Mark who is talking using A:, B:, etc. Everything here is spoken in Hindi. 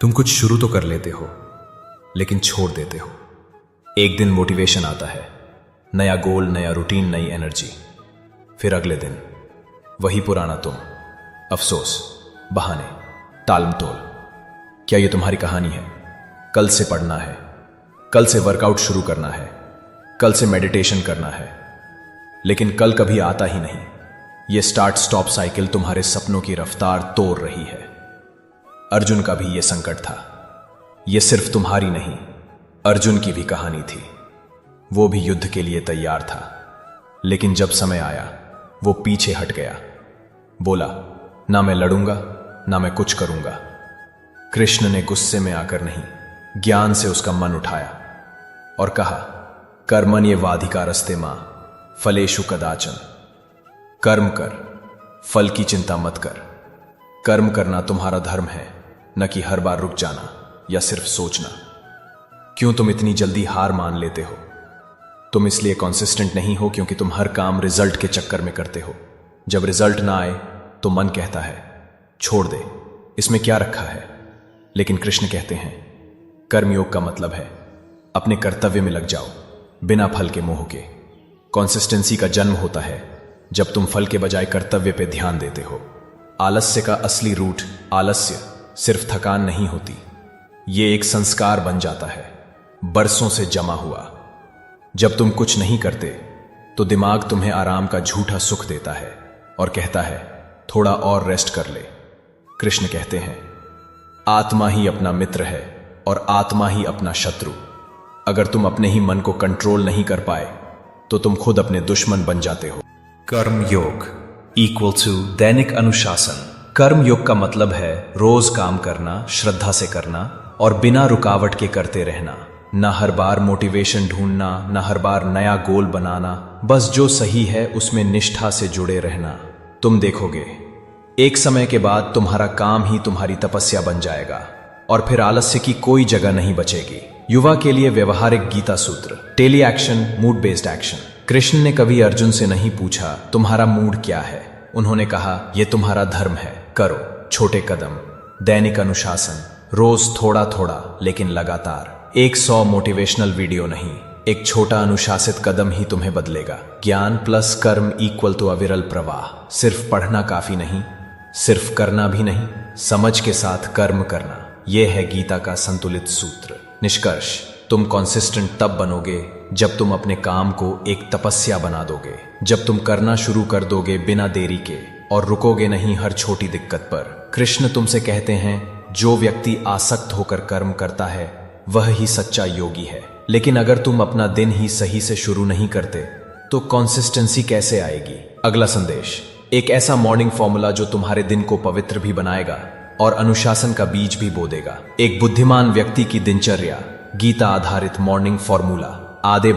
A: तुम कुछ शुरू तो कर लेते हो लेकिन छोड़ देते हो। एक दिन मोटिवेशन आता है, नया गोल, नया रूटीन, नई एनर्जी। फिर अगले दिन वही पुराना तुम, अफसोस, बहाने, टालमटोल। क्या ये तुम्हारी कहानी है? कल से पढ़ना है, कल से वर्कआउट शुरू करना है, कल से मेडिटेशन करना है, लेकिन कल कभी आता ही नहीं। ये स्टार्ट स्टॉप साइकिल तुम्हारे सपनों की रफ्तार तोड़ रही है। अर्जुन का भी यह संकट था। यह सिर्फ तुम्हारी नहीं, अर्जुन की भी कहानी थी। वो भी युद्ध के लिए तैयार था, लेकिन जब समय आया वो पीछे हट गया। बोला, ना मैं लड़ूंगा, ना मैं कुछ करूंगा। कृष्ण ने गुस्से में आकर नहीं, ज्ञान से उसका मन उठाया और कहा, कर्मण्येवाधिकारस्ते मां फलेषु कदाचन। कर्म कर, फल की चिंता मत कर। कर्म करना तुम्हारा धर्म है, न कि हर बार रुक जाना या सिर्फ सोचना। क्यों तुम इतनी जल्दी हार मान लेते हो? तुम इसलिए कॉन्सिस्टेंट नहीं हो क्योंकि तुम हर काम रिजल्ट के चक्कर में करते हो। जब रिजल्ट ना आए तो मन कहता है, छोड़ दे, इसमें क्या रखा है। लेकिन कृष्ण कहते हैं, कर्मयोग का मतलब है अपने कर्तव्य में लग जाओ, बिना फल के मोह के। कॉन्सिस्टेंसी का जन्म होता है जब तुम फल के बजाय कर्तव्य पे ध्यान देते हो। आलस्य का असली रूट आलस्य सिर्फ थकान नहीं होती, ये एक संस्कार बन जाता है, बरसों से जमा हुआ। जब तुम कुछ नहीं करते तो दिमाग तुम्हें आराम का झूठा सुख देता है और कहता है, थोड़ा और रेस्ट कर ले। कृष्ण कहते हैं, आत्मा ही अपना मित्र है और आत्मा ही अपना शत्रु। अगर तुम अपने ही मन को कंट्रोल नहीं कर पाए तो तुम खुद अपने दुश्मन बन जाते हो। कर्म योग इक्वल टू दैनिक अनुशासन। कर्म योग का मतलब है रोज काम करना, श्रद्धा से करना और बिना रुकावट के करते रहना। ना हर बार मोटिवेशन ढूंढना, ना हर बार नया गोल बनाना, बस जो सही है उसमें निष्ठा से जुड़े रहना। तुम देखोगे एक समय के बाद तुम्हारा काम ही तुम्हारी तपस्या बन जाएगा और फिर आलस्य की कोई जगह नहीं बचेगी। युवा के लिए व्यवहारिक गीता सूत्र, daily action, mood based action. Krishna ने कभी अर्जुन से नहीं पूछा तुम्हारा मूड क्या है। उन्होंने कहा, यह तुम्हारा धर्म है, करो। छोटे कदम, दैनिक अनुशासन, रोज थोड़ा थोड़ा लेकिन लगातार। 100 मोटिवेशनल वीडियो नहीं, एक छोटा अनुशासित कदम ही तुम्हें बदलेगा। ज्ञान प्लस कर्म इक्वल टू अविरल प्रवाह। सिर्फ पढ़ना काफी नहीं, सिर्फ करना भी नहीं, समझ के साथ कर्म करना। यह है गीता का संतुलित सूत्र। निष्कर्ष, तुम कॉन्सिस्टेंट तब बनोगे जब तुम अपने काम को एक तपस्या बना दोगे, जब तुम करना शुरू कर दोगे बिना देरी के और रुकोगे नहीं हर छोटी दिक्कत पर। कृष्ण तुमसे कहते हैं, जो व्यक्ति आसक्त होकर कर्म करता है वह ही सच्चा योगी है। लेकिन अगर तुम अपना दिन ही सही से शुरू नहीं करते तो कॉन्सिस्टेंसी कैसे आएगी? अगला संदेश, एक ऐसा मॉर्निंग फॉर्मूला जो तुम्हारे दिन को पवित्र भी बनाएगा और अनुशासन का बीज भी बो देगा। एक बुद्धिमान व्यक्ति की दिनचर्या, गीता आधारित मॉर्निंग फॉर्मूला। आधे